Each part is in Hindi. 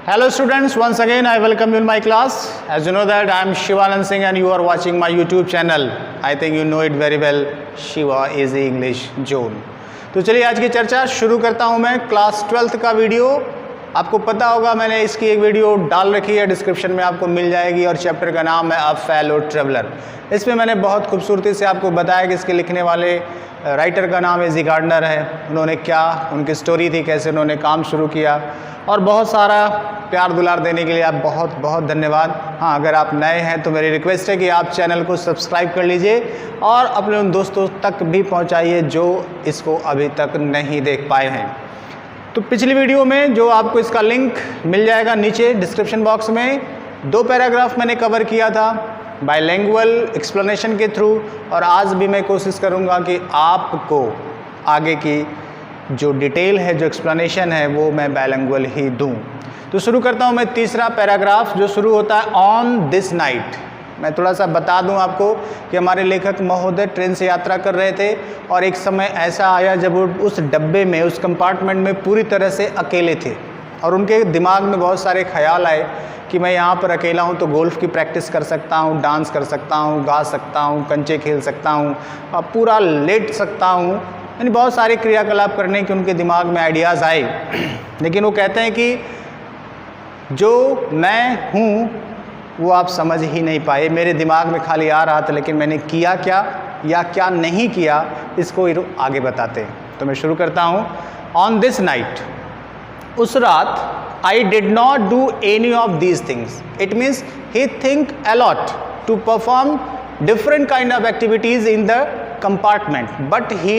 Hello students, once again I welcome you in my class. As you know that I am Shivanand Singh and you are watching my YouTube channel. I think you know it very well, Shiva Easy English Zone. तो चलिए आज की चर्चा शुरू करता हूँ मैं। क्लास 12th का वीडियो आपको पता होगा, मैंने इसकी एक वीडियो डाल रखी है, डिस्क्रिप्शन में आपको मिल जाएगी और चैप्टर का नाम है अ फेलो ट्रेवलर। इसमें मैंने बहुत खूबसूरती से आपको बताया कि इसके लिखने वाले राइटर का नाम एजी गार्डनर है, उन्होंने क्या उनकी स्टोरी थी, कैसे उन्होंने काम शुरू किया, और बहुत सारा प्यार दुलार देने के लिए आप बहुत बहुत धन्यवाद। हाँ, अगर आप नए हैं तो मेरी रिक्वेस्ट है कि आप चैनल को सब्सक्राइब कर लीजिए और अपने उन दोस्तों तक भी पहुंचाइए जो इसको अभी तक नहीं देख पाए हैं। तो पिछली वीडियो में जो आपको इसका लिंक मिल जाएगा नीचे डिस्क्रिप्शन बॉक्स में, 2 पैराग्राफ मैंने कवर किया था बाइलिंगुअल एक्सप्लेनेशन के थ्रू, और आज भी मैं कोशिश करूँगा कि आपको आगे की जो डिटेल है, जो एक्सप्लेनेशन है, वो मैं बाइलिंगुअल ही दूं। तो शुरू करता हूं मैं तीसरा पैराग्राफ जो शुरू होता है ऑन दिस नाइट। मैं थोड़ा सा बता दूं आपको कि हमारे लेखक महोदय ट्रेन से यात्रा कर रहे थे और एक समय ऐसा आया जब वो उस डब्बे में, उस कंपार्टमेंट में पूरी तरह से अकेले थे और उनके दिमाग में बहुत सारे ख्याल आए कि मैं यहाँ पर अकेला हूँ तो गोल्फ की प्रैक्टिस कर सकता हूँ, डांस कर सकता हूँ, गा सकता हूँ, कंचे खेल सकता हूँ, पूरा लेट सकता हूँ, यानी बहुत सारे क्रियाकलाप करने के उनके दिमाग में आइडियाज़ आए। लेकिन वो कहते हैं कि जो मैं हूँ वो आप समझ ही नहीं पाए, मेरे दिमाग में खाली आ रहा था, लेकिन मैंने किया क्या या क्या नहीं किया इसको आगे बताते हैं। तो मैं शुरू करता हूँ। ऑन दिस नाइट, उस रात, I did not do any of these things. It means he think a lot to perform different kind of activities in the compartment, but he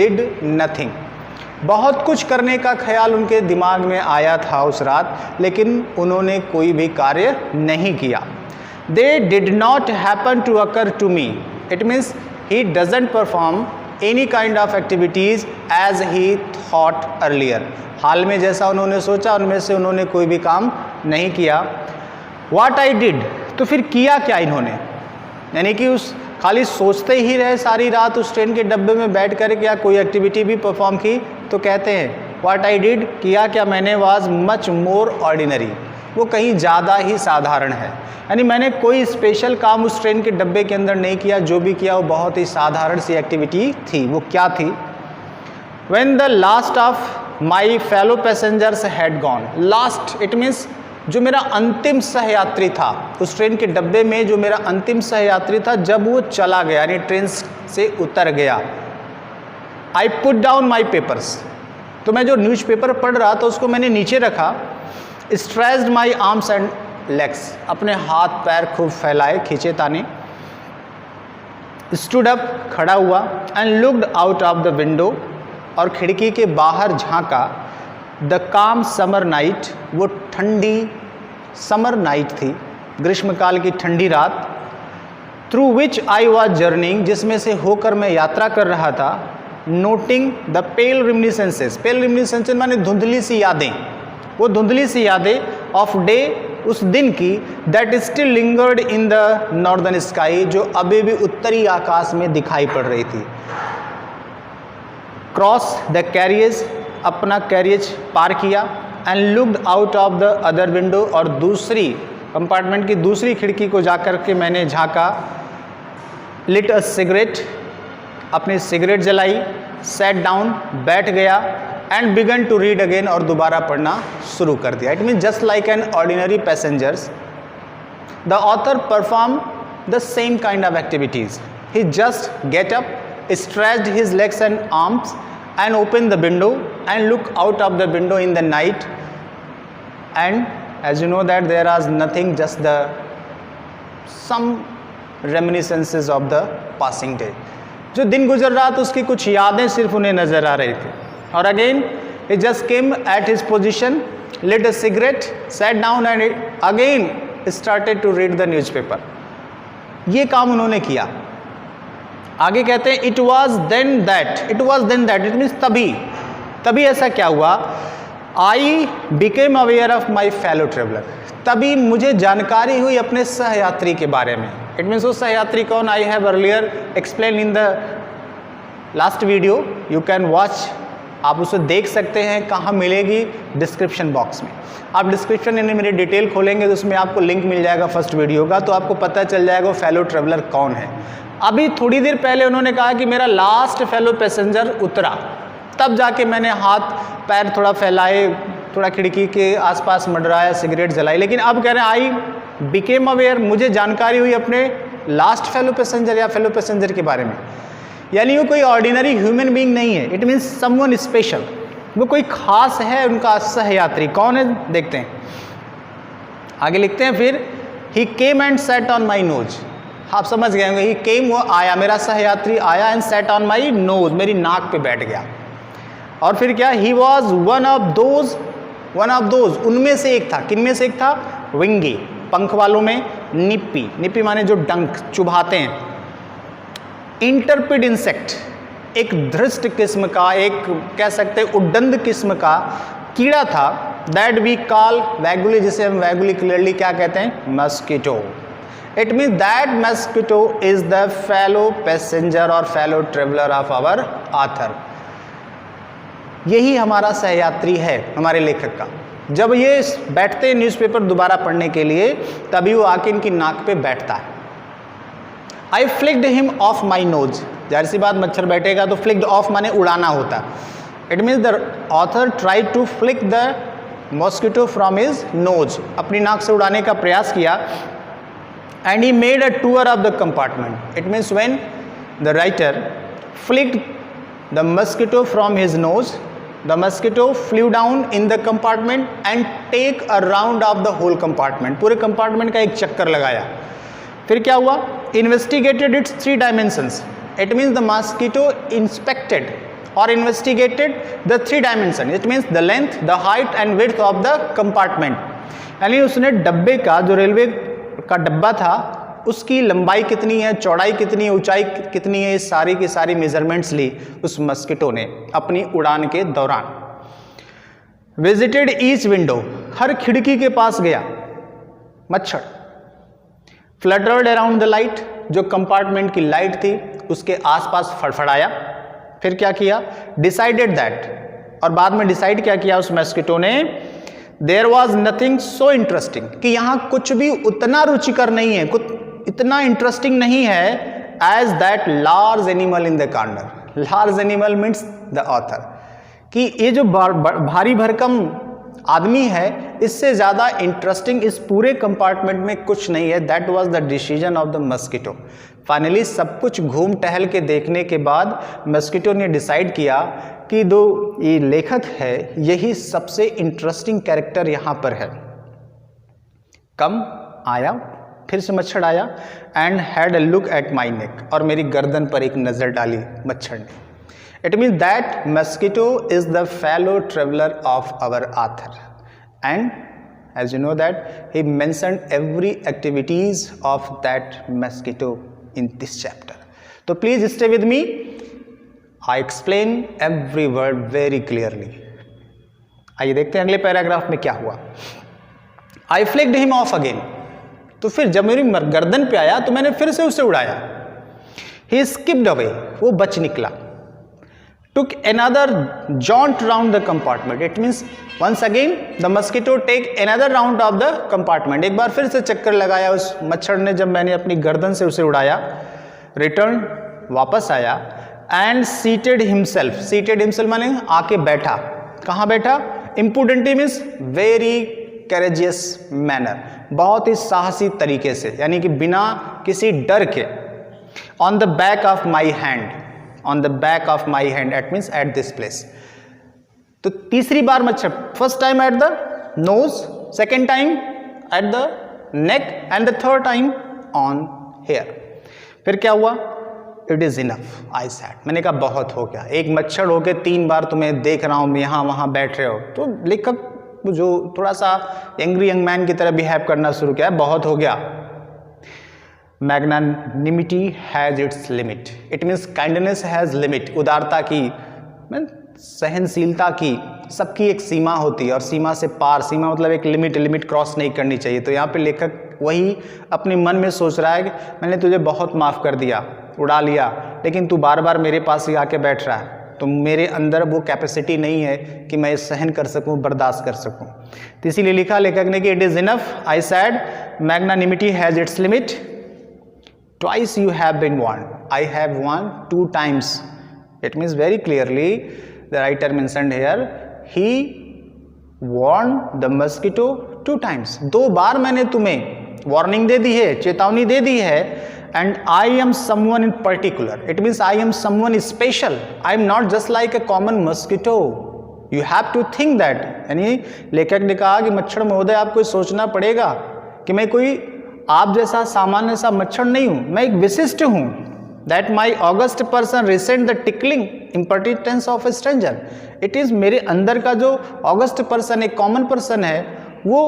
did nothing. बहुत कुछ करने का ख्याल उनके दिमाग में आया था उस रात, लेकिन उन्होंने कोई भी कार्य नहीं किया। They did not happen to occur to me. It means he doesn't perform any kind of activities as he thought earlier. हाल में जैसा उन्होंने सोचा उनमें से उन्होंने कोई भी काम नहीं किया। What I did, तो फिर किया क्या इन्होंने, यानी कि उस खाली सोचते ही रहे सारी रात उस ट्रेन के डब्बे में बैठ कर, क्या कोई एक्टिविटी भी परफॉर्म की? तो कहते हैं व्हाट आई डिड, किया क्या मैंने, वाज मच मोर ऑर्डिनरी, वो कहीं ज़्यादा ही साधारण है। यानी मैंने कोई स्पेशल काम उस ट्रेन के डब्बे के अंदर नहीं किया, जो भी किया वो बहुत ही साधारण सी एक्टिविटी थी। वो क्या थी? When the last of my fellow passengers had gone. Last it means जो मेरा अंतिम सहयात्री था उस ट्रेन के डब्बे में, जो मेरा अंतिम सहयात्री था, जब वो चला गया यानी ट्रेन से उतर गया। I put down my papers, तो मैं जो न्यूज़पेपर पढ़ रहा था उसको मैंने नीचे रखा। Stretched my arms and legs, अपने हाथ पैर खूब फैलाए, खींचे ताने। स्टूड अप, खड़ा हुआ। And looked out of the window, और खिड़की के बाहर झांका। द काम समर नाइट, वो ठंडी समर नाइट थी, ग्रीष्मकाल की ठंडी रात। Through which I was journeying, जिसमें से होकर मैं यात्रा कर रहा था। नोटिंग द पेल रिमिनिसेंसेस, पेल रिमिनिसेंसेस माने धुंधली सी यादें, वो धुंधली सी यादें ऑफ डे, उस दिन की, that still lingered in the northern sky, जो अभी भी उत्तरी आकाश में दिखाई पड़ रही थी। क्रॉस द कैरियज, अपना कैरियज पार किया। And looked out of the other window, और दूसरी कंपार्टमेंट की दूसरी खिड़की को जाकर के मैंने झांका। लिट अ सिगरेट, अपनी सिगरेट जलाई। सेट डाउन, बैठ गया। And began to read again, और दोबारा पढ़ना शुरू कर दिया। It mean just like an ordinary passengers the author perform the same kind of activities. He just get up, stretched his legs and arms, and open the window and look out of the window in the night, and as you know that there is nothing, just the some reminiscences of the passing day. जो दिन गुजर रहा था उसकी कुछ यादें सिर्फ उन्हें नजर आ रही थी। और again he just came at his position, lit a cigarette, sat down and again started to read the newspaper. ये काम उन्होंने किया। आगे कहते हैं it was then that, it was then that, it means तभी ऐसा क्या हुआ। I became aware of my fellow traveller, तभी मुझे जानकारी हुई अपने सहयात्री के बारे में। इट मीन्स वो सहयात्री कौन? I have earlier explain in the last video, you can watch आप उसे देख सकते हैं। कहाँ मिलेगी? डिस्क्रिप्शन बॉक्स में। आप डिस्क्रिप्शन यानी मेरी डिटेल खोलेंगे तो उसमें आपको लिंक मिल जाएगा फर्स्ट वीडियो का, तो आपको पता चल जाएगा वो फेलो ट्रेवलर कौन है। अभी थोड़ी देर पहले उन्होंने कहा कि मेरा लास्ट फेलो पैसेंजर उतरा, तब जाके मैंने हाथ पैर थोड़ा फैलाए, थोड़ा खिड़की के आसपास मंडराया, सिगरेट जलाई, लेकिन अब कह रहे हैं आई बिकेम अवेयर, मुझे जानकारी हुई अपने लास्ट फेलो पैसेंजर या फेलो पैसेंजर के बारे में। यानी वो कोई ऑर्डिनरी ह्यूमन बीइंग नहीं है, इट मीन्स समवन स्पेशल, वो कोई खास है उनका सहयात्री। कौन है देखते हैं, आगे लिखते हैं फिर he came and sat on my nose. आप समझ गए होंगे, ही केम वो आया, मेरा सहयात्री आया, and sat on my knows, मेरी नाक पे बैठ गया। और फिर क्या, he was one of those, उनमें से एक था। किन में से एक था? विंगी, पंख वालों में। निप्पी, निप्पी माने जो डंक चुभाते हैं। इंटरपिड इंसेक्ट, एक धृष्ट किस्म का, एक कह सकते हैं उड्डंड किस्म का कीड़ा था। दैट वी कॉल वैगुली, जिसे हम वैगुली क्लियरली क्या कहते हैं? Mosquito. It means that mosquito is the fellow passenger और fellow traveller of our author. यही हमारा सहयात्री है हमारे लेखक का। जब ये बैठते हैं न्यूज़पेपर दोबारा पढ़ने के लिए, तभी वो आके इनकी नाक पे बैठता है। I flicked him off my nose, जाहिर सी बात मच्छर बैठेगा तो फ्लिक्ड ऑफ माने उड़ाना होता। It means the author try to flick the mosquito from his nose, अपनी नाक से उड़ाने का प्रयास किया। And he made a tour of the compartment. It means when the writer flicked the mosquito from his nose, the mosquito flew down in the compartment and take a round of the whole compartment, पूरे कंपार्टमेंट का एक चक्कर लगाया। फिर क्या हुआ? investigated its 3 dimensions, it means the mosquito inspected or investigated the 3 dimensions, it means the length, the height and width of the compartment। यानी उसने डब्बे का, जो रेलवे का डब्बा था, उसकी लंबाई कितनी है, चौड़ाई कितनी है, ऊंचाई कितनी है, इस सारी की सारी मेजरमेंट्स ली उस मस्किटो ने अपनी उड़ान के दौरान। विजिटेड ईच विंडो, हर खिड़की के पास गया मच्छर। फ्लटर्ड अराउंड द लाइट, जो कंपार्टमेंट की लाइट थी उसके आसपास फड़फड़ाया। फिर क्या किया? डिसाइडेड दैट, और बाद में डिसाइड क्या किया उस मस्किटो ने? There was nothing so interesting, कि यहाँ कुछ भी उतना रुचिकर नहीं है, कुछ इतना इंटरेस्टिंग नहीं है as that large animal in the corner. Large animal means the author, कि ये जो भारी भरकम आदमी है, इससे ज़्यादा इंटरेस्टिंग इस पूरे कंपार्टमेंट में कुछ नहीं है। That was the decision of the mosquito. Finally सब कुछ घूम टहल के देखने के बाद मस्किटो ने डिसाइड किया कि दो ये लेखक है, यही सबसे इंटरेस्टिंग कैरेक्टर यहाँ पर है। कम आया, फिर से मच्छर आया, and had a look at my neck, और मेरी गर्दन पर एक नज़र डाली मच्छर ने। It means that mosquito is the fellow traveller of our author, and as you know that he mentioned every activities of that mosquito in this chapter. तो please stay with me, I explain every word very clearly. आइए देखते हैं अगले पैराग्राफ में क्या हुआ। I flicked him off again, तो फिर जब मेरी गर्दन पे आया तो मैंने फिर से उसे उड़ाया। ही स्किप्ड अवे, वो बच निकला। Took another jaunt round the compartment, it means once again the mosquito take another round of the compartment, एक बार फिर से चक्कर लगाया उस मच्छर ने जब मैंने अपनी गर्दन से उसे उड़ाया। रिटर्न, वापस आया, and seated himself, seated himself माने आके बैठा। कहाँ बैठा? इम्पुडेंटी मीन्स वेरी कैरेजियस मैनर, बहुत ही साहसी तरीके से, यानी कि बिना किसी डर के। On the back of my hand, on the back of my hand, at means at this place. तो तीसरी बार मच्छर, first time at the nose, second time at the neck, and the third time on hair. फिर क्या हुआ? It is enough, I said, मैंने कहा बहुत हो गया, एक मच्छर होके 3 बार तुम्हें देख रहा हूं यहाँ वहां बैठ रहे हो। तो लेखक जो थोड़ा सा एंग्री यंग मैन की तरह बिहेव करना शुरू किया, बहुत हो गया। Magnanimity has its limit, it means kindness has limit, उदारता की, सहनशीलता की, सबकी एक सीमा होती है, और सीमा से पार, सीमा मतलब एक लिमिट क्रॉस नहीं करनी चाहिए। तो यहाँ पे लेखक वही अपने मन में सोच रहा है कि मैंने तुझे बहुत माफ़ कर दिया, उड़ा लिया, लेकिन तू बार बार मेरे पास ही आके बैठ रहा है, तो मेरे अंदर वो कैपेसिटी नहीं है कि मैं सहन कर सकूं, बर्दाश्त कर सकूं। तो इसीलिए लिखा लेखक ने कि it is enough I said magnanimity has its limit, twice you have been warned, I have warned 2 times। It means very clearly the writer mentioned here he warned the mosquito 2 times। 2 बार मैंने तुम्हें वार्निंग दे दी है, चेतावनी दे दी है। And I am someone in particular, it means I am someone special, I am not just like a common mosquito, you have to think that. यानी लेखक ने कहा कि मच्छर महोदय आपको सोचना पड़ेगा कि मैं कोई आप जैसा सामान्य सा मच्छर नहीं हूं, मैं एक विशिष्ट हूं। That my august person resent the tickling impertinence of a stranger, it is मेरे अंदर का जो ऑगस्ट पर्सन एक कॉमन पर्सन है वो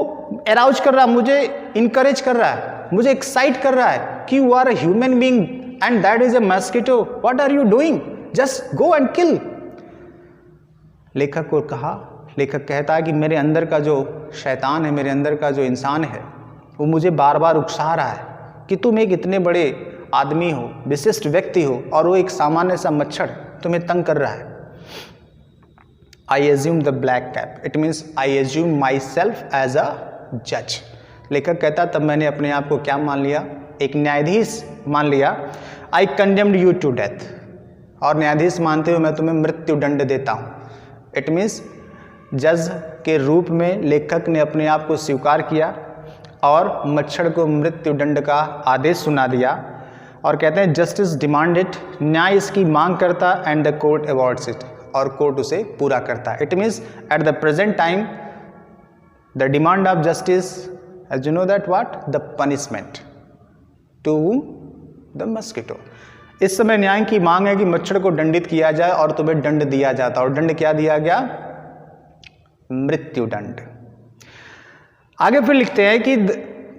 अराउज कर रहा है, मुझे इनकरेज कर रहा है, मुझे एक्साइट कर रहा है कि you are a human being and that is a mosquito, what are you doing, just go and kill. लेखक को कहा, लेखक कहता है कि मेरे अंदर का जो शैतान है, मेरे अंदर का जो इंसान है वो मुझे बार बार उकसा रहा है कि तुम एक इतने बड़े आदमी हो, विशिष्ट व्यक्ति हो, और वो एक सामान्य सा मच्छर तुम्हें तंग कर रहा है। I assume the black cap, it means I assume myself as a जज। लेखक कहता तब मैंने अपने आप को क्या मान लिया, एक न्यायाधीश मान लिया। आई कंडेम्ड यू टू डेथ, और न्यायाधीश मानते हुए मैं तुम्हें मृत्यु दंड देता हूँ। इट मीन्स जज के रूप में लेखक ने अपने आप को स्वीकार किया और मच्छर को मृत्यु दंड का आदेश सुना दिया। और कहते हैं जस्टिस डिमांडेड, न्याय इसकी मांग करता, and the court awards it, और कोर्ट उसे पूरा करता। It means at the present time the demand of justice, as you know that what, the punishment to the mosquito. इस समय न्याय की मांग है कि मच्छर को दंडित किया जाए, और तुम्हें दंड दिया जाता, और दंड क्या दिया गया, मृत्यु दंड। आगे फिर लिखते हैं कि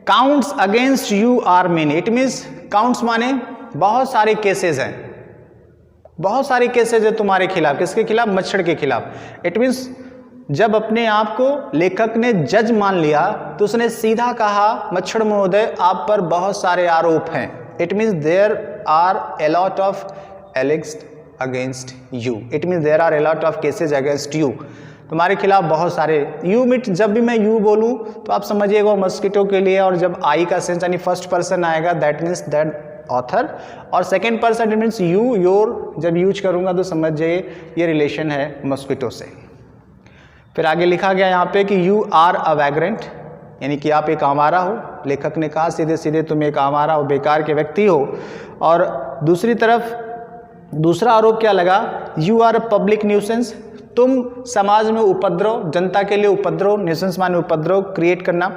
counts against you are many, it means counts माने बहुत सारे केसेस हैं, बहुत सारे केसेस है तुम्हारे खिलाफ, किसके खिलाफ, मच्छर के खिलाफ। इट मीन्स जब अपने आप को लेखक ने जज मान लिया तो उसने सीधा कहा मच्छर महोदय आप पर बहुत सारे आरोप हैं। It means there are a lot of alleges against you, it means there are a lot of cases against you, तुम्हारे खिलाफ बहुत सारे। यू मिट, जब भी मैं यू बोलूं तो आप समझिएगा मस्किटो के लिए, और जब आई का सेंस यानी फर्स्ट पर्सन आएगा दैट मीन्स दैट ऑथर, और second person it means you your, जब यूज करूंगा तो समझ जाइए ये रिलेशन है मस्किटो से। फिर आगे लिखा गया यहाँ पे कि यू आर अ वैग्रेंट, यानी कि आप एक आवारा हो। लेखक ने कहा सीधे सीधे तुम एक आवारा हो, बेकार के व्यक्ति हो। और दूसरी तरफ दूसरा आरोप क्या लगा, you are a public nuisance, तुम समाज में उपद्रव, जनता के लिए उपद्रव, न्यूसेंस माने उपद्रव क्रिएट करना।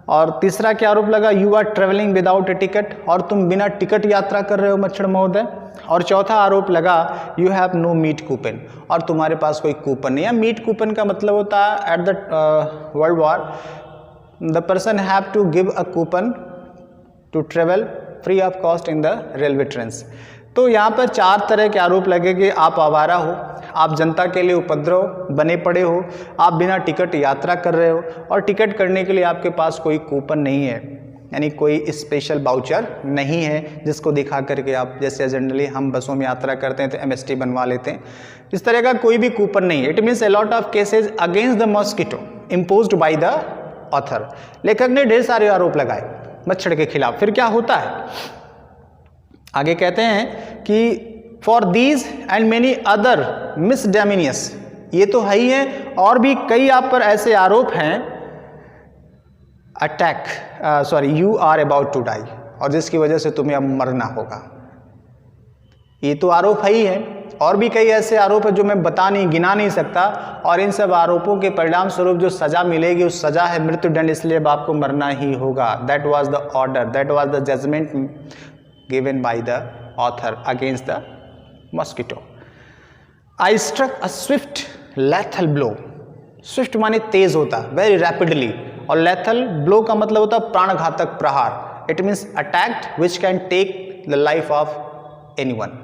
और तीसरा क्या आरोप लगा, you are travelling without a ticket, और तुम बिना टिकट यात्रा कर रहे हो मच्छर महोदय। और चौथा आरोप लगा you have no meat coupon, और तुम्हारे पास कोई कूपन नहीं है। मीट कूपन का मतलब होता है at the world war the person have to give a coupon to travel free of cost in the railway trains. तो यहाँ पर 4 तरह के आरोप लगे कि आप आवारा हो, आप जनता के लिए उपद्रव बने पड़े हो, आप बिना टिकट यात्रा कर रहे हो, और टिकट करने के लिए आपके पास कोई कूपन नहीं है, यानी कोई स्पेशल वाउचर नहीं है जिसको दिखा करके आप, जैसे जनरली हम बसों में यात्रा करते हैं तो MST बनवा लेते हैं, इस तरह का कोई भी कूपन नहीं है। It means A lot of cases against the mosquito imposed by the author. लेखक ने ढेर सारे आरोप लगाए मच्छर के खिलाफ। फिर क्या होता है, आगे कहते हैं कि for these and many other misdemeanours, ये तो है ही है, और भी कई आप पर ऐसे आरोप हैं, attack you are about to die, और जिसकी वजह से तुम्हें अब मरना होगा। ये तो आरोप है ही है, और भी कई ऐसे आरोप है जो मैं गिना नहीं सकता, और इन सब आरोपों के परिणाम स्वरूप जो सजा मिलेगी उस सजा है मृत्यु दंड, इसलिए अब आपको मरना ही होगा। That was the order, that was the judgement given by the author against the mosquito. I struck a swift lethal blow. Swift माने तेज होता, very rapidly, और lethal blow का मतलब होता प्राणघातक प्रहार। It means attacked which can take the life of anyone.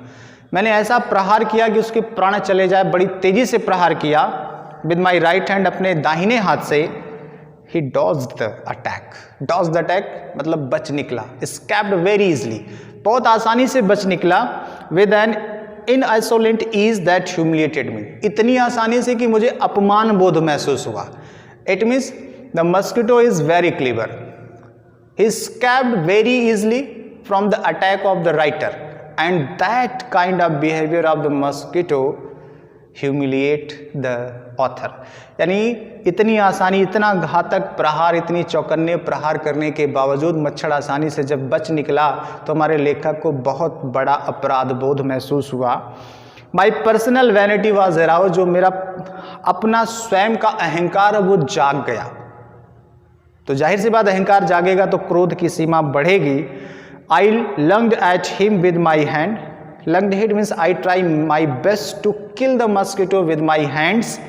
मैंने ऐसा प्रहार किया कि उसके प्राण चले जाए, बड़ी तेजी से प्रहार किया। With my right hand, अपने दाहिने हाथ से, he dodged the attack. Dodged the attack मतलब बच निकला, escaped very easily, बहुत आसानी से बच निकला। With an insolent ease that humiliated me, इतनी आसानी से कि मुझे अपमान बोध महसूस हुआ. It means the mosquito is very clever, he escaped very easily from the attack of the writer, and that kind of behavior of the mosquito humiliate the author. यानी इतनी आसानी, इतना घातक प्रहार, इतनी चौकन्ने प्रहार करने के बावजूद मच्छर आसानी से जब बच निकला तो हमारे लेखक को बहुत बड़ा अपराध बोध महसूस हुआ. My personal vanity was aroused, जो मेरा अपना स्वयं का अहंकार है वो जाग गया. तो जाहिर सी बात, अहंकार जागेगा तो क्रोध की सीमा बढ़ेगी. I lunged at him with my hand, lunged hit means I try my best to kill the mosquito with my hands,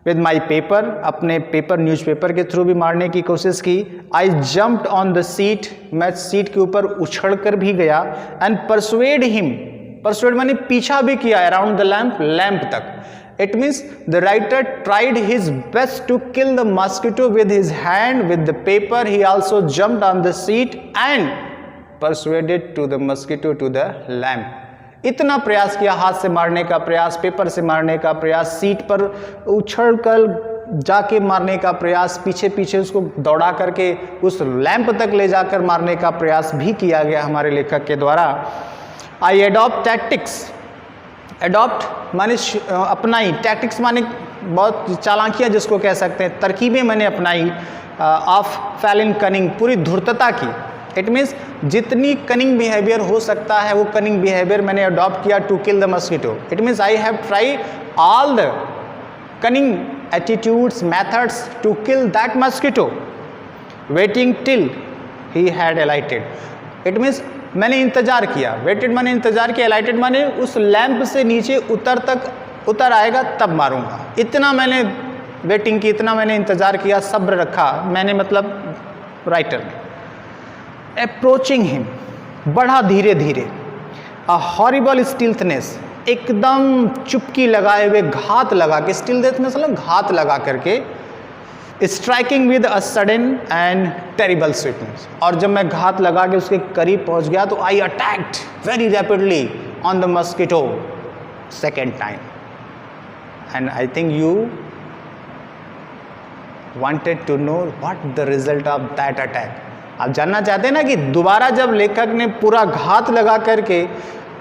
with my paper, अपने पेपर न्यूज़पेपर के थ्रू भी मारने की कोशिश की. I jumped on the seat, मैं सीट के ऊपर उछड़ कर भी गया. एंड परसुएड हिम, परसुएड मैंने पीछा भी किया अराउंड द लैम्प, लैम्प तक. It means the writer tried his best to kill the mosquito with his hand, with the paper. He also jumped on the seat and persuaded to the mosquito to the lamp. इतना प्रयास किया, हाथ से मारने का प्रयास, पेपर से मारने का प्रयास, सीट पर उछल कर जाके मारने का प्रयास, पीछे पीछे उसको दौड़ा करके उस लैंप तक ले जाकर मारने का प्रयास भी किया गया हमारे लेखक के द्वारा. आई एडॉप्ट टैक्टिक्स, एडॉप्ट माने अपनाई, टैक्टिक्स माने बहुत चालाकियाँ जिसको कह सकते हैं, तरकीबें मैंने अपनाई. ऑफ फैलिन कनिंग, पूरी धूर्तता की. इट मीन्स जितनी कनिंग बिहेवियर हो सकता है वो कनिंग बिहेवियर मैंने अडॉप्ट किया to kill the mosquito. It means I have try all the cunning attitudes, methods to kill that mosquito, waiting till he had alighted. It means मैंने इंतजार किया, वेटेड माने इंतजार किया, अलाइटेड माने उस लैंप से नीचे उतर आएगा तब मारूंगा. इतना मैंने वेटिंग की, इतना मैंने इंतजार किया, सब्र रखा मैंने, मतलब राइटर ने. अप्रोचिंग हिम, बढ़ा धीरे धीरे. अ हॉरिबल स्टिल्थनेस, एकदम चुपकी लगाए हुए, घात लगा के, स्टिल्थनेस मतलब घात लगा करके. Striking with a sudden and terrible sweetness, और जब मैं घात लगा के उसके करीब पहुंच गया तो I attacked very rapidly on the mosquito second time. And I think you wanted to know what the result of that attack. आप जानना चाहते हैं ना कि दोबारा जब लेखक ने पूरा घात लगा करके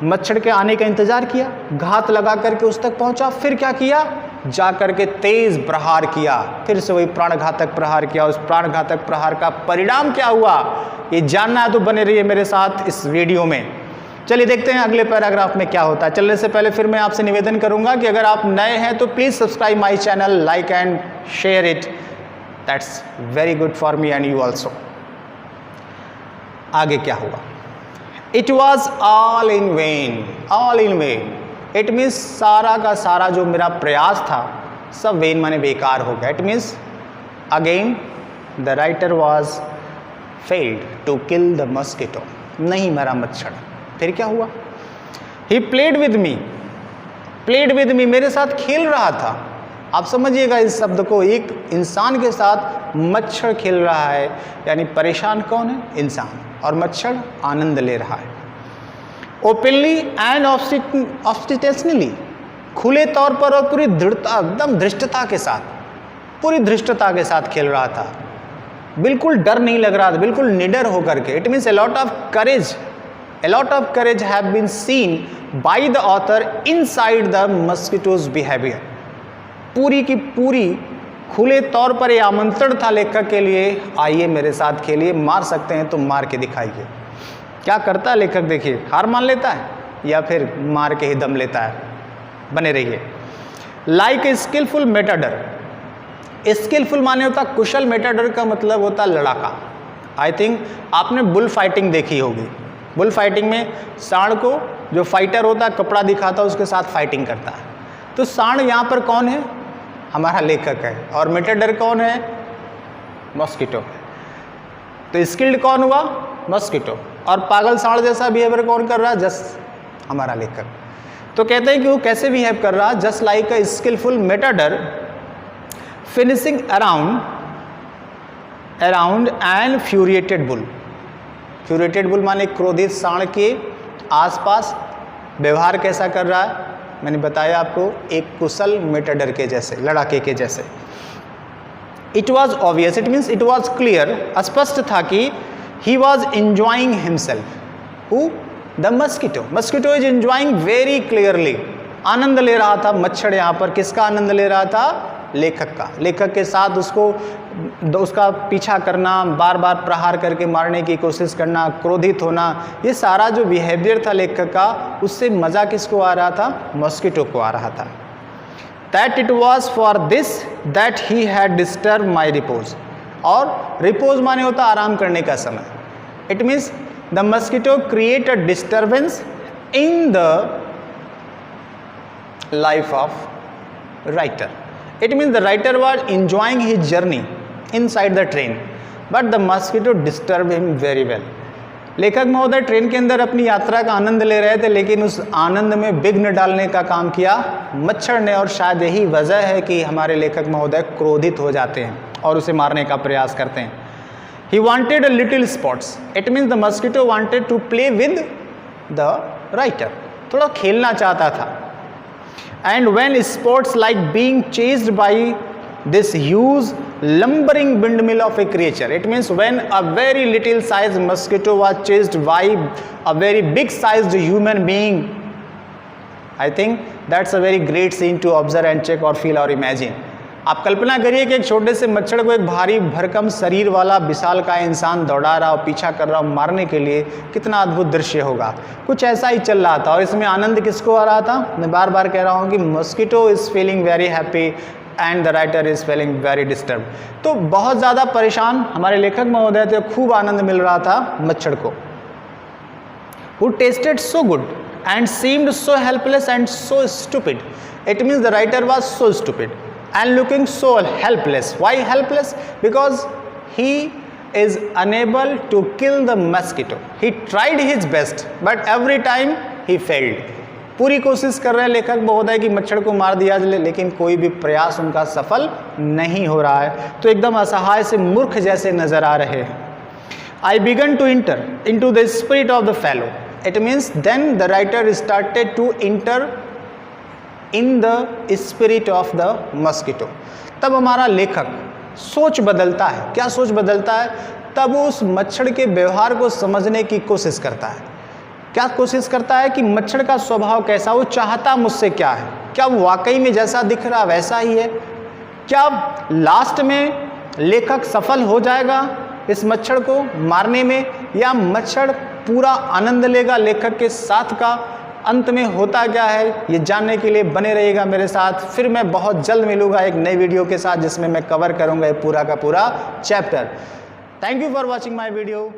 मच्छर के आने का इंतजार किया, घात लगा करके उस तक पहुंचा, फिर क्या किया, जा करके तेज प्रहार किया, फिर से वही प्राणघातक प्रहार किया. उस प्राणघातक प्रहार का परिणाम क्या हुआ, ये जानना है तो बने रहिए मेरे साथ इस वीडियो में. चलिए देखते हैं अगले पैराग्राफ में क्या होता है. चलने से पहले फिर मैं आपसे निवेदन करूंगा कि अगर आप नए हैं तो please subscribe my channel, like and share it, that's very good for me and you also. आगे क्या हुआ, it was all in when, all in when. It means सारा का सारा जो मेरा प्रयास था सब वेन माने बेकार हो गया. It means again the writer was failed to kill the mosquito, नहीं मरा मच्छर. फिर क्या हुआ, he played with me, played with me, मेरे साथ खेल रहा था. आप समझिएगा इस शब्द को, एक इंसान के साथ मच्छर खेल रहा है, यानी परेशान कौन है, इंसान, और मच्छर आनंद ले रहा है. ओपनली एंड ऑब्स्टिटेशनली, खुले तौर पर और पूरी दृढ़ता, एकदम धृष्टता के साथ, पूरी धृष्टता के साथ खेल रहा था. बिल्कुल डर नहीं लग रहा था, बिल्कुल निडर होकर के. It means a lot of courage have been seen by the author inside the mosquito's behavior. पूरी की पूरी खुले तौर पर ये आमंत्रण था लेखक के लिए, आइए मेरे साथ खेलिए, मार सकते हैं तो मार के दिखाइए. क्या करता है लेखक, देखिए, हार मान लेता है या फिर मार के ही दम लेता है. बने रहिए. लाइक ए स्किलफुल मेटाडर, स्किलफुल माने होता कुशल, मेटाडर का मतलब होता लड़ाका. आई थिंक आपने बुल फाइटिंग देखी होगी. बुल फाइटिंग में सांड को जो फाइटर होता है कपड़ा दिखाता है, उसके साथ फाइटिंग करता है. तो सांड यहाँ पर कौन है, हमारा लेखक है, और मेटाडर कौन है, मॉस्किटो. तो स्किल्ड कौन हुआ, मॉस्किटो, और पागल सांड जैसा बिहेवियर कौन कर रहा है, जस्ट हमारा लेखक. तो कहते हैं कि वो कैसे बिहेव कर रहा है, just like a skilful matador finishing around and furiated bull. Furiated bull माने क्रोधित सांड के आसपास व्यवहार कैसा कर रहा है? मैंने बताया आपको, एक कुशल मेटाडर के जैसे, लड़ाके के जैसे। It was obvious, it means it was clear, स्पष्ट था कि he was enjoying himself. Who? The mosquito. Mosquito is enjoying very clearly, आनंद ले रहा था मच्छर। यहाँ पर किसका आनंद ले रहा था? लेखक का। लेखक के साथ उसका पीछा करना, बार बार प्रहार करके मारने की कोशिश करना, क्रोधित होना, ये सारा जो बिहेवियर था लेखक का, उससे मज़ा किसको आ रहा था? मॉस्किटो को आ रहा था। That it was for this that he had disturb my repose. और रिपोज माने होता आराम करने का समय। It means the mosquito create a disturbance in the life of writer. It means the writer was enjoying his journey inside the train, but the mosquito disturbed him very well. लेखक महोदय ट्रेन के अंदर अपनी यात्रा का आनंद ले रहे थे, लेकिन उस आनंद में विघ्न डालने का काम किया मच्छर ने, और शायद यही वजह है कि हमारे लेखक महोदय क्रोधित हो जाते हैं और उसे मारने का प्रयास करते हैं। He wanted a little sports. It means the mosquito wanted to play with the writer. थोड़ा खेलना चाहता था। And when sports like being chased by this huge lumbering windmill of a creature, it means when a very little sized mosquito was chased by a very big sized human being, I think that's a very great scene to observe and check or feel or imagine. आप कल्पना करिए कि एक छोटे से मच्छर को एक भारी भरकम शरीर वाला विशाल का इंसान दौड़ा रहा और पीछा कर रहा और मारने के लिए, कितना अद्भुत दृश्य होगा। कुछ ऐसा ही चल रहा था और इसमें आनंद किसको आ रहा था? मैं बार बार कह रहा हूँ कि mosquito is feeling very happy and the writer is feeling very disturb. तो बहुत ज़्यादा परेशान हमारे लेखक महोदय थे, खूब आनंद मिल रहा था मच्छर को। Who tasted so good and seemed so helpless and so stupid. It means the writer was so stupid and looking so helpless. Why helpless? Because he is unable to kill the mosquito. He tried his best but every time he failed. पूरी कोशिश कर रहे हैं लेखक महोदय कि मच्छर को मार दिया जाए, लेकिन कोई भी प्रयास उनका सफल नहीं हो रहा है। तो एकदम असहाय से मूर्ख जैसे नजर आ रहे हैं। I began to enter into the spirit of the fellow. It means then the writer started to enter in the spirit of the mosquito. तब हमारा लेखक सोच बदलता है। क्या सोच बदलता है? तब वो उस मच्छर के व्यवहार को समझने की कोशिश करता है। क्या कोशिश करता है कि मच्छर का स्वभाव कैसा, वो चाहता मुझसे क्या है, क्या वो वाकई में जैसा दिख रहा वैसा ही है, क्या लास्ट में लेखक सफल हो जाएगा इस मच्छर को मारने में, या मच्छर पूरा आनंद लेगा लेखक के साथ का। अंत में होता क्या है ये जानने के लिए बने रहिएगा मेरे साथ। फिर मैं बहुत जल्द मिलूंगा एक नई वीडियो के साथ जिसमें मैं कवर करूंगा ये पूरा का पूरा chapter. Thank you for watching my video.